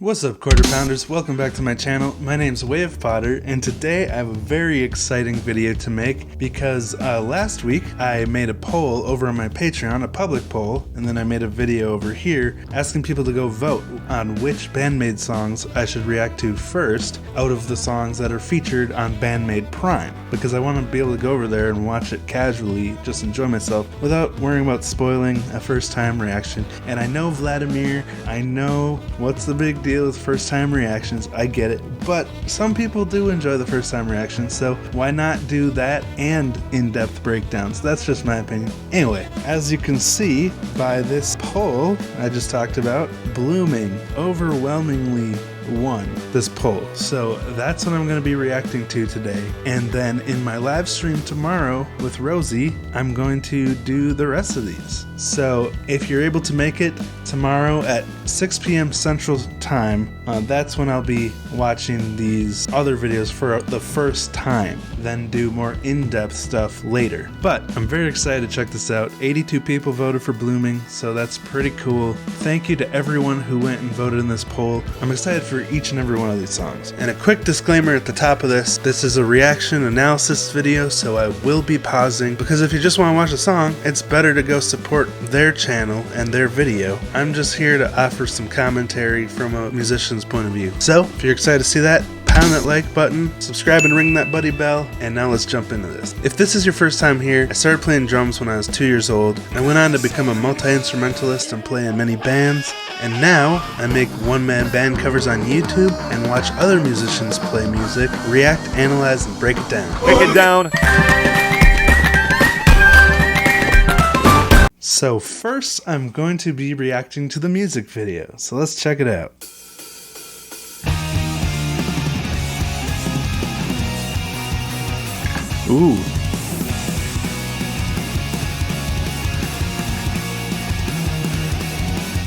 What's up, Quarter Pounders? Welcome back to my channel. My name's Wave Potter, and today I have a very exciting video to make because last week I made a poll over on my Patreon, a public poll, and then I made a video over here asking people to go vote on which BAND-MAID songs I should react to first out of the songs that are featured on BAND-MAID Prime, because I want to be able to go over there and watch it casually, just enjoy myself without worrying about spoiling a first time reaction. And I know Vladimir, I know what's the big deal with first time reactions, I get it, but some people do enjoy the first time reactions, so why not do that and in-depth breakdowns? That's just my opinion. Anyway, as you can see by this poll I just talked about, Blooming overwhelmingly won this poll, so that's what I'm going to be reacting to today. And then in my live stream tomorrow with Rosie, I'm going to do the rest of these. So if you're able to make it tomorrow at 6 p.m. Central Time, that's when I'll be watching these other videos for the first time, then do more in-depth stuff later. But I'm very excited to check this out. 82 people voted for Blooming, so that's pretty cool. Thank you to everyone who went and voted in this poll. I'm excited for each and every one of these songs. And a quick disclaimer at the top of this is a reaction analysis video, so I will be pausing, because if you just want to watch a song, it's better to go support their channel and their video. I'm just here to offer some commentary from a musician's point of view. So if you're excited to see that, pound that like button, subscribe and ring that buddy bell, and now let's jump into this. If this is your first time here, I started playing drums when I was 2 years old. I went on to become a multi-instrumentalist and play in many bands, and now I make one-man band covers on YouTube and watch other musicians play music, react, analyze, and break it down. Break it down! So first, I'm going to be reacting to the music video, so let's check it out. Ooh.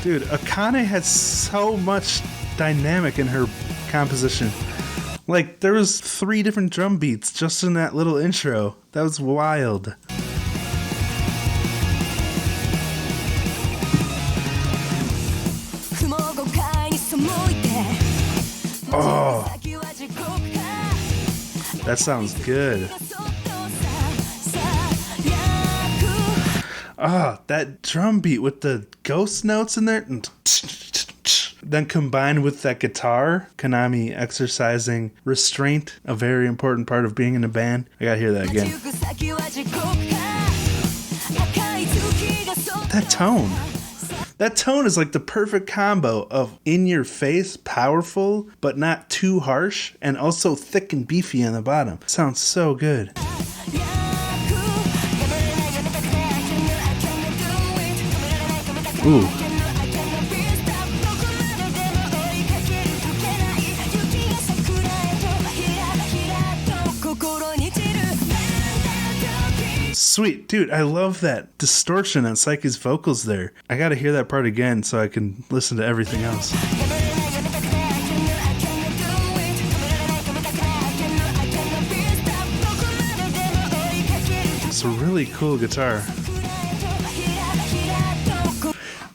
Dude, Akane had so much dynamic in her composition. Like, there was 3 different drum beats just in that little intro. That was wild. Oh, that sounds good. Ah, that drum beat with the ghost notes in there. Then combined with that guitar, Konami exercising restraint, a very important part of being in a band. I gotta hear that again. That tone. That tone is like the perfect combo of in-your-face, powerful, but not too harsh, and also thick and beefy on the bottom. Sounds so good. Ooh. Sweet, dude, I love that distortion on Psyche's vocals there. I gotta hear that part again so I can listen to everything else. It's a really cool guitar.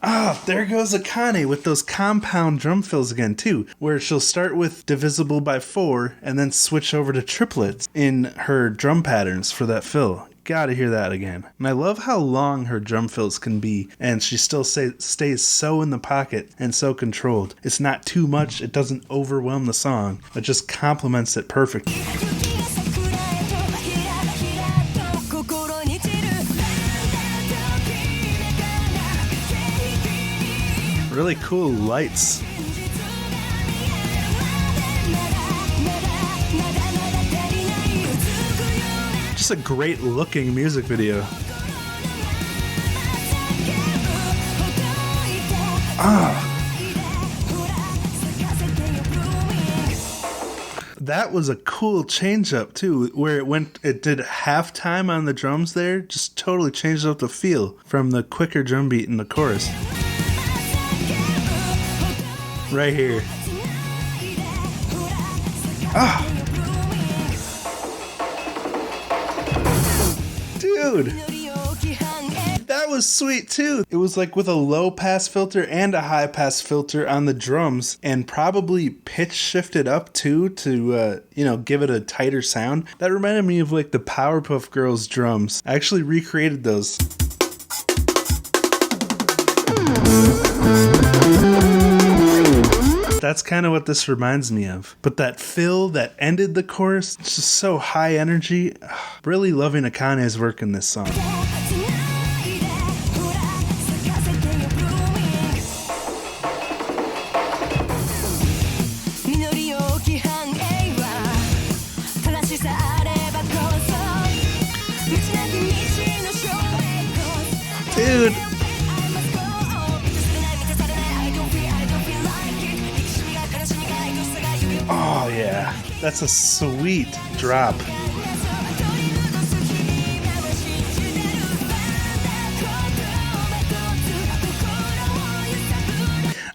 Ah, there goes Akane with those compound drum fills again too, where she'll start with divisible by 4 and then switch over to triplets in her drum patterns for that fill. Gotta hear that again. And I love how long her drum fills can be, and she still stays so in the pocket and so controlled. It's not too much, it doesn't overwhelm the song, it just complements it perfectly. Really cool lights. Just a great looking music video. That was a cool change up too, where it did halftime on the drums there, just totally changed up the feel from the quicker drum beat in the chorus. Right here. Ah. Dude. That That was sweet too. It was like with a low pass filter and a high pass filter on the drums, and probably pitch shifted up too to give it a tighter sound. That reminded me of like the Powerpuff Girls drums. I actually recreated those. That's kind of what this reminds me of. But that fill that ended the chorus, it's just so high energy. Really loving Akane's work in this song. Dude. Oh yeah, that's a sweet drop.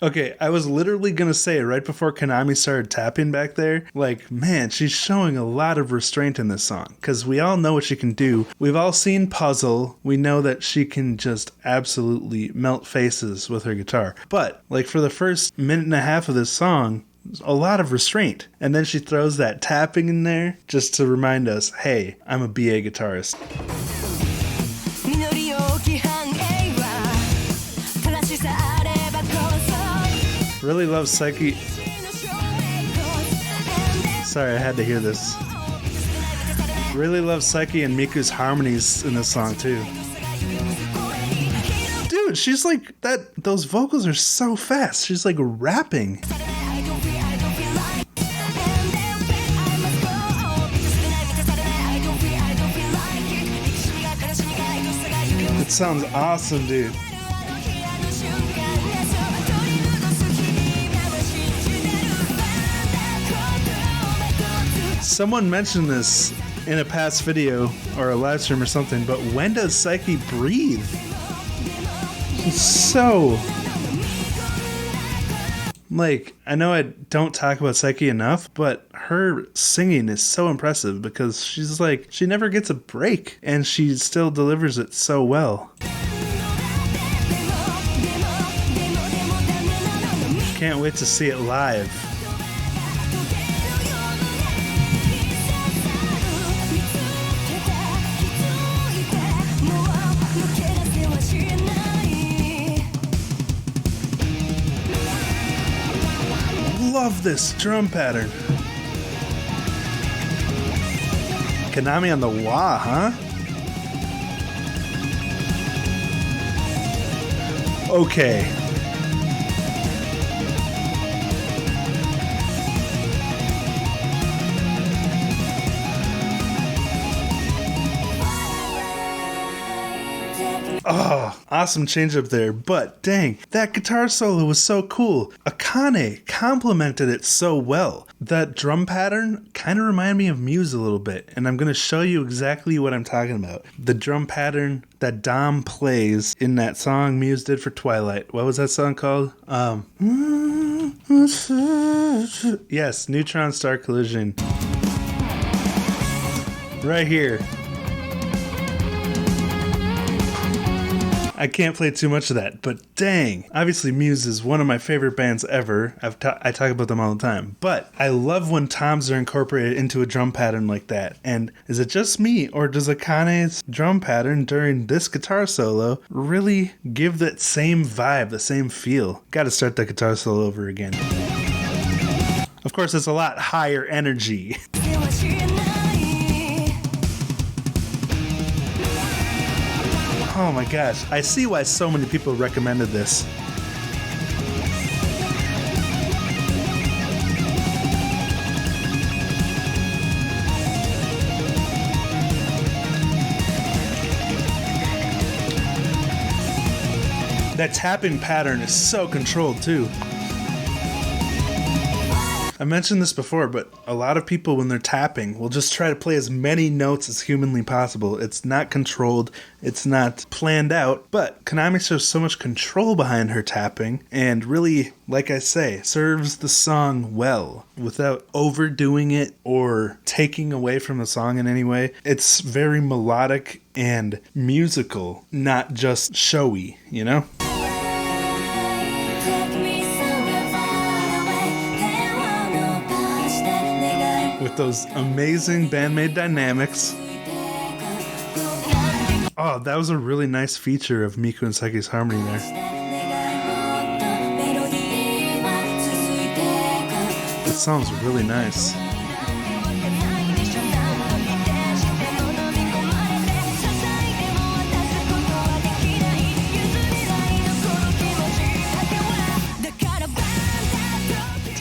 Okay, I was literally gonna say right before Konami started tapping back there, like, man, she's showing a lot of restraint in this song. Because we all know what she can do. We've all seen Puzzle. We know that she can just absolutely melt faces with her guitar. But, like, for the first minute and a half of this song, a lot of restraint. And then she throws that tapping in there just to remind us, hey, I'm a BA guitarist. Really love Psyche. Sorry, I had to hear this. Really love Psyche and Miku's harmonies in this song too. Dude, she's like that. Those vocals are so fast. She's like rapping. It sounds awesome, dude. Someone mentioned this in a past video or a live stream or something, but when does Psyche breathe? It's so... Like, I know I don't talk about Psyche enough, but her singing is so impressive because she's like, she never gets a break and she still delivers it so well. Can't wait to see it live. Love this drum pattern. Konami on the wah, huh? Okay. Oh, awesome change up there, but dang, that guitar solo was so cool. Akane complimented it so well. That drum pattern kind of reminded me of Muse a little bit, and I'm going to show you exactly what I'm talking about. The drum pattern that Dom plays in that song Muse did for Twilight. What was that song called? Yes, Neutron Star Collision. Right here. I can't play too much of that, but dang. Obviously, Muse is one of my favorite bands ever. I talk about them all the time. But I love when toms are incorporated into a drum pattern like that. And is it just me, or does Akane's drum pattern during this guitar solo really give that same vibe, the same feel? Gotta start that guitar solo over again. Of course, it's a lot higher energy. Oh my gosh, I see why so many people recommended this. That tapping pattern is so controlled too. I mentioned this before, but a lot of people when they're tapping will just try to play as many notes as humanly possible. It's not controlled, it's not planned out, but Konami shows so much control behind her tapping and really, like I say, serves the song well without overdoing it or taking away from the song in any way. It's very melodic and musical, not just showy, you know? With those amazing BAND-MAID dynamics. Oh, that was a really nice feature of Miku and Saki's harmony there. It sounds really nice.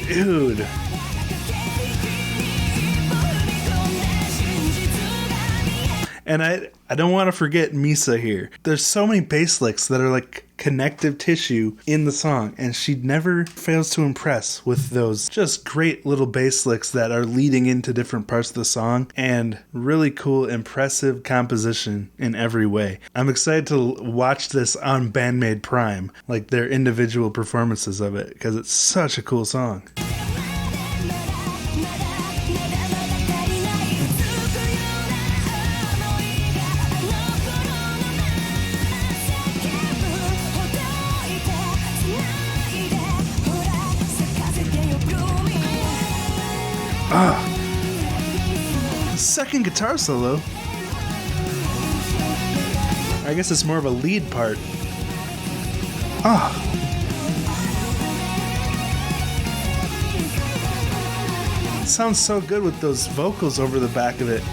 Dude. And I don't want to forget Misa here. There's so many bass licks that are like connective tissue in the song, and she never fails to impress with those just great little bass licks that are leading into different parts of the song, and really cool, impressive composition in every way. I'm excited to watch this on BAND-MAID Prime, like their individual performances of it, because it's such a cool song. Second guitar solo. I guess it's more of a lead part. It sounds so good with those vocals over the back of it.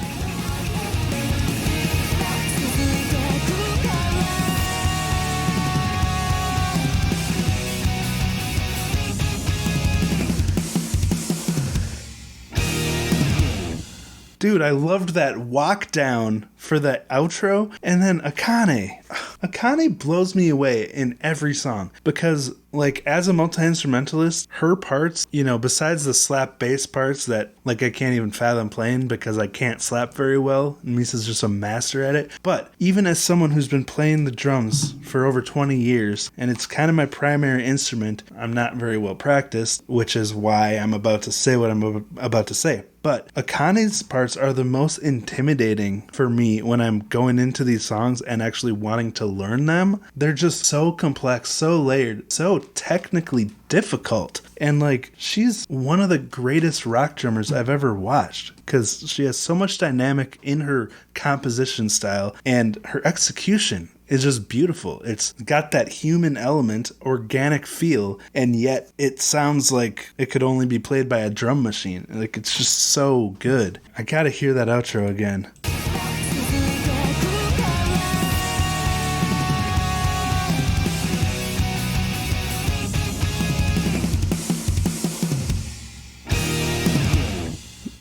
Dude, I loved that walk down for the outro. And then Akane. Akane blows me away in every song because, like, as a multi-instrumentalist, her parts, you know, besides the slap bass parts that, like, I can't even fathom playing because I can't slap very well, and Misa's just a master at it, but even as someone who's been playing the drums for over 20 years, and it's kind of my primary instrument, I'm not very well practiced, which is why I'm about to say what I'm about to say. But Akane's parts are the most intimidating for me when I'm going into these songs and actually wanting to learn them. They're just so complex, so layered, so technically difficult. And like, she's one of the greatest rock drummers I've ever watched because she has so much dynamic in her composition style, and her execution is just beautiful. It's got that human element, organic feel, and yet it sounds like it could only be played by a drum machine. Like, it's just so good. I gotta hear that outro again.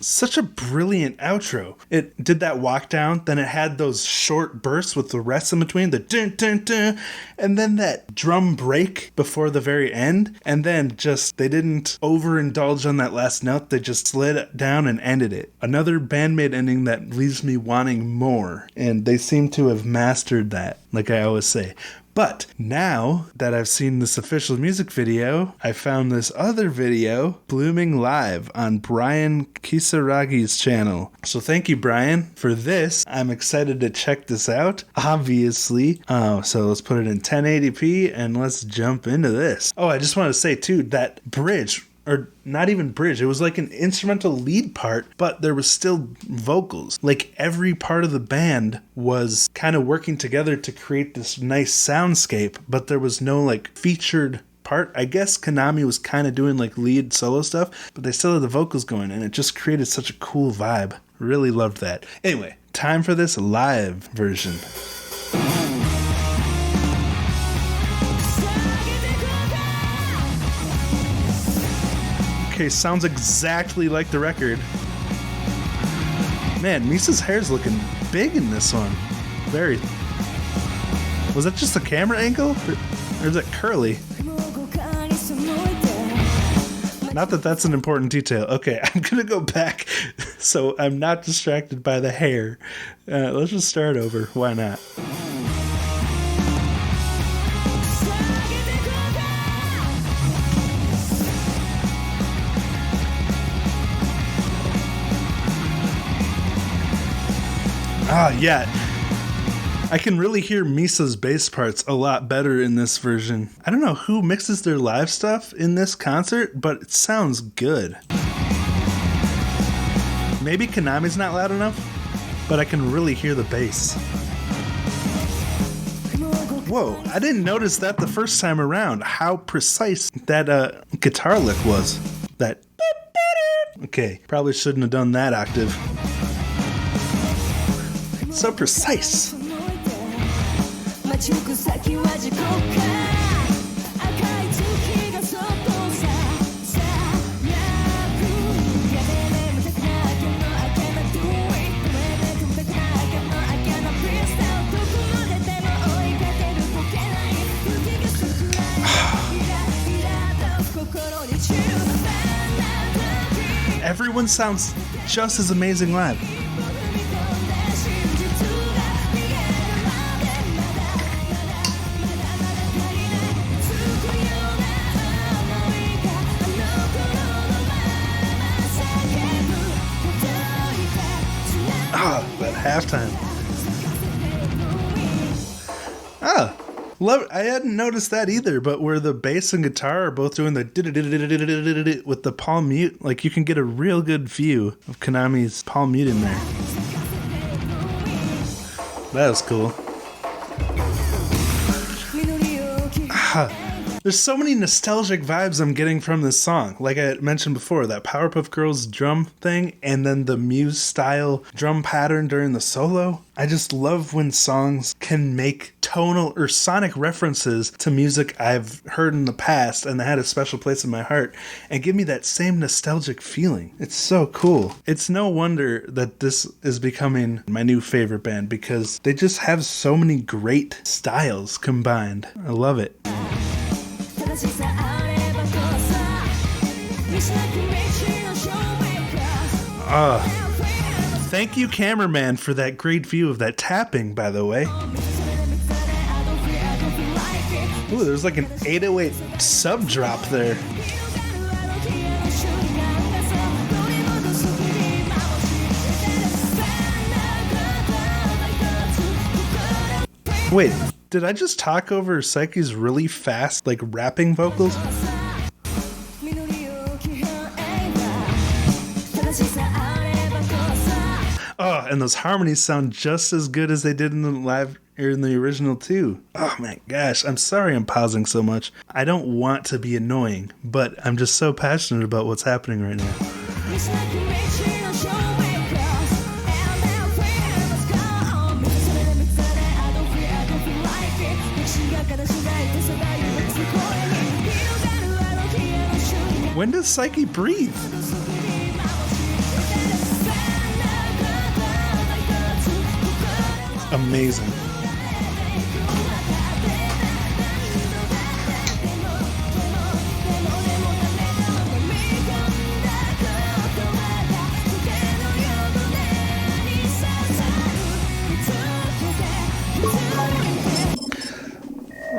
Such a brilliant outro. It did that walk down, then it had those short bursts with the rest in between, the dun dun dun, and then that drum break before the very end, and then just, they didn't overindulge on that last note, they just slid it down and ended it. Another BAND-MAID ending that leaves me wanting more, and they seem to have mastered that, like I always say. But now that I've seen this official music video, I found this other video, Blooming Live, on Brian Kisaragi's channel. So thank you, Brian, for this. I'm excited to check this out, obviously. So let's put it in 1080p and let's jump into this. Oh, I just want to say too, that bridge, or not even bridge, it was like an instrumental lead part, but there was still vocals. Like, every part of the band was kind of working together to create this nice soundscape, but there was no like featured part. I guess Konami was kind of doing like lead solo stuff, but they still had the vocals going, and it just created such a cool vibe. Really loved that. Anyway, time for this live version. Okay, sounds exactly like the record. Man, Misa's hair's looking big in this one. Very. Was that just the camera angle? Or is it curly? Not that that's an important detail. Okay, I'm gonna go back so I'm not distracted by the hair. Let's just start over. Why not? Ah, yeah. I can really hear Misa's bass parts a lot better in this version. I don't know who mixes their live stuff in this concert, but it sounds good. Maybe Konami's not loud enough, but I can really hear the bass. Whoa, I didn't notice that the first time around, how precise that guitar lick was. That... Okay, probably shouldn't have done that octave. So precise. Everyone sounds just as amazing live. That halftime. Love it. I hadn't noticed that either, but where the bass and guitar are both doing the with the palm mute, like you can get a real good view of Konami's palm mute in there. That was cool. There's so many nostalgic vibes I'm getting from this song. Like I mentioned before, that Powerpuff Girls drum thing, and then the Muse style drum pattern during the solo. I just love when songs can make tonal or sonic references to music I've heard in the past and that had a special place in my heart and give me that same nostalgic feeling. It's so cool. It's no wonder that this is becoming my new favorite band because they just have so many great styles combined. I love it. Thank you, cameraman, for that great view of that tapping, by the way. Ooh, there's like an 808 sub drop there. Wait, did I just talk over Psyche's really fast, like, rapping vocals? Oh, and those harmonies sound just as good as they did in the live or in the original too. Oh my gosh, I'm sorry I'm pausing so much. I don't want to be annoying, but I'm just so passionate about what's happening right now. When does Psyche breathe? Amazing.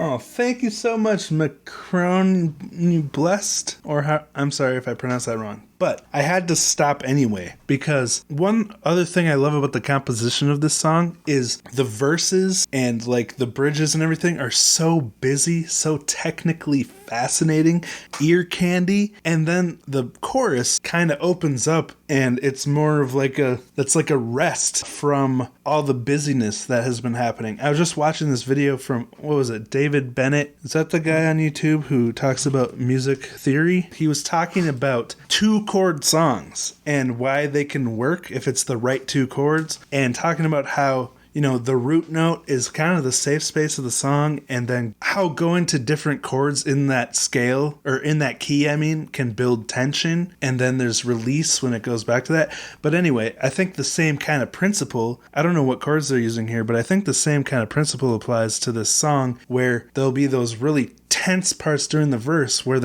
Oh, thank you so much, Macron. You blessed, or how, I'm sorry if I pronounced that wrong. But I had to stop anyway, because one other thing I love about the composition of this song is the verses and like the bridges and everything are so busy, so technically fascinating, ear candy, and then the chorus kind of opens up and it's more of like that's like a rest from all the busyness that has been happening. I was just watching this video from, what was it, David Bennett? Is that the guy on YouTube who talks about music theory? He was talking about 2-chord songs and why they can work if it's the right 2 chords, and talking about how, you know, the root note is kind of the safe space of the song, and then how going to different chords in that scale, or in that key, I mean, can build tension, and then there's release when it goes back to that. But anyway, I think the same kind of principle, I don't know what chords they're using here, but I think the same kind of principle applies to this song, where there'll be those really tense parts during the verse where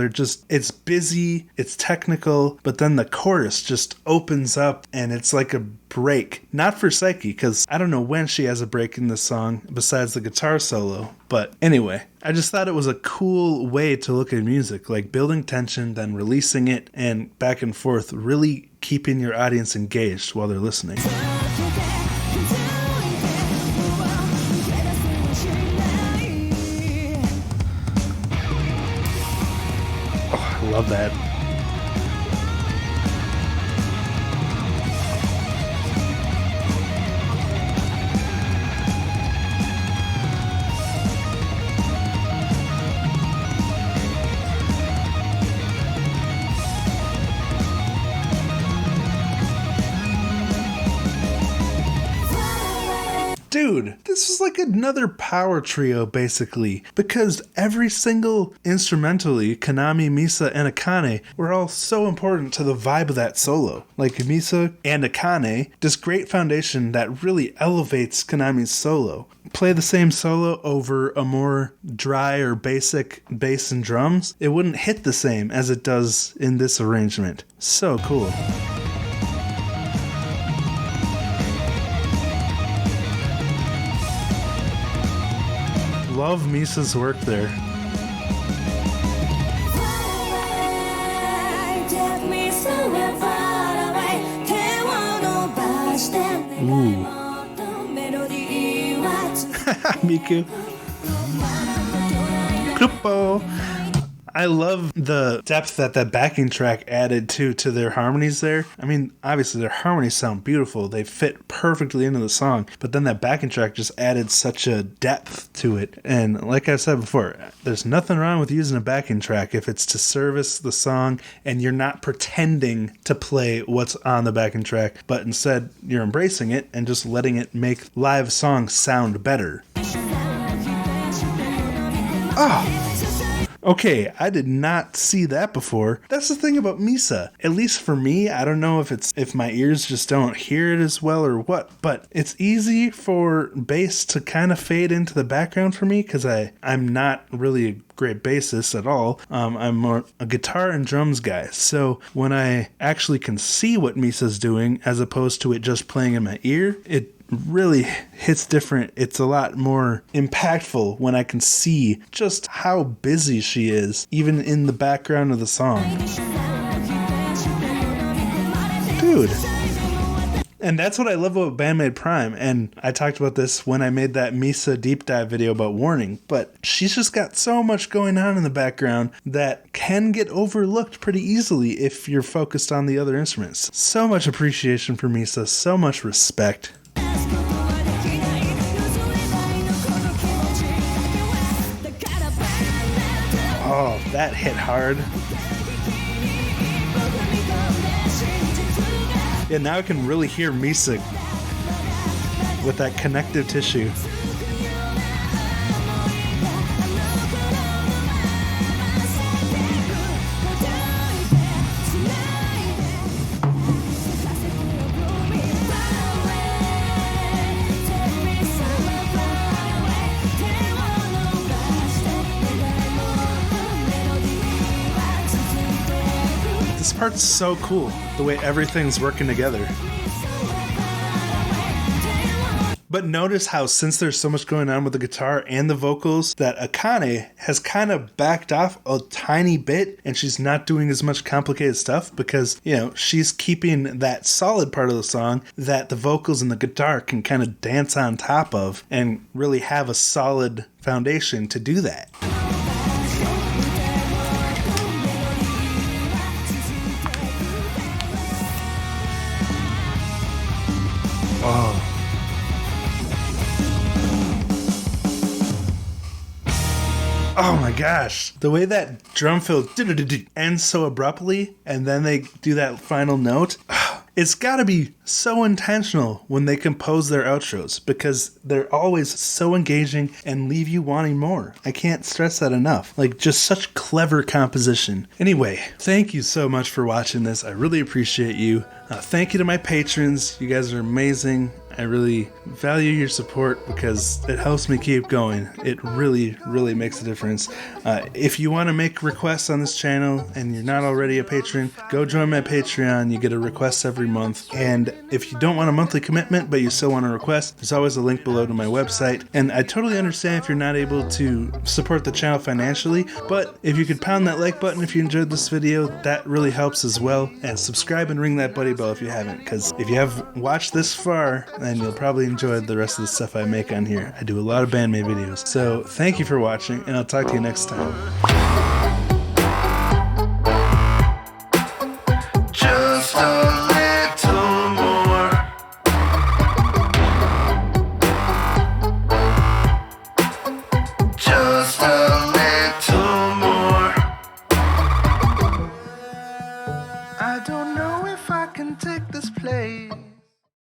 it's busy, it's technical, but then the chorus just opens up and it's like a break. Not for Psyche, because I don't know when she has a break in this song besides the guitar solo. But anyway, I just thought it was a cool way to look at music, like building tension, then releasing it, and back and forth, really keeping your audience engaged while they're listening. I love that. Dude, this is like another power trio, basically, because every single instrumentally, Kanami, Misa, and Akane, were all so important to the vibe of that solo. Like Misa and Akane, this great foundation that really elevates Kanami's solo. Play the same solo over a more dry or basic bass and drums, it wouldn't hit the same as it does in this arrangement. So cool. Love Misa's work there. Ooh. Miku. Kupo. I love the depth that backing track added to their harmonies there. I mean, obviously their harmonies sound beautiful. They fit perfectly into the song, but then that backing track just added such a depth to it. And like I said before, there's nothing wrong with using a backing track if it's to service the song and you're not pretending to play what's on the backing track, but instead you're embracing it and just letting it make live songs sound better. Oh! Okay, I did not see that before. That's the thing about Misa. At least for me, I don't know if my ears just don't hear it as well or what, but it's easy for bass to kind of fade into the background for me because I'm not really a great bassist at all. I'm more a guitar and drums guy. So when I actually can see what Misa's doing as opposed to it just playing in my ear, it really hits different. It's a lot more impactful when I can see just how busy she is, even in the background of the song. Dude. And that's what I love about BAND-MAID Prime, and I talked about this when I made that Misa deep dive video about Warning, but she's just got so much going on in the background that can get overlooked pretty easily if you're focused on the other instruments. So much appreciation for Misa, so much respect. Oh, that hit hard. Yeah, now I can really hear Misa with that connective tissue. This part's so cool, the way everything's working together. But notice how, since there's so much going on with the guitar and the vocals, that Akane has kind of backed off a tiny bit and she's not doing as much complicated stuff because, you know, she's keeping that solid part of the song that the vocals and the guitar can kind of dance on top of and really have a solid foundation to do that. Oh. Oh my gosh. The way that drum fill ends so abruptly and then they do that final note. It's got to be so intentional when they compose their outros because they're always so engaging and leave you wanting more. I can't stress that enough. Like, just such clever composition. Anyway, thank you so much for watching this. I really appreciate you. Thank you to my patrons. You guys are amazing. I really value your support because it helps me keep going. It really, really makes a difference. If you want to make requests on this channel and you're not already a patron, go join my Patreon. You get a request every month. And if you don't want a monthly commitment, but you still want a request, there's always a link below to my website. And I totally understand if you're not able to support the channel financially, but if you could pound that like button if you enjoyed this video, that really helps as well. And subscribe and ring that buddy bell if you haven't, because if you have watched this far, then you'll probably enjoy the rest of the stuff I make on here. I do a lot of BAND-MAID videos. So thank you for watching, and I'll talk to you next time. Just a little more. Just a little more. I don't know if I can take this place.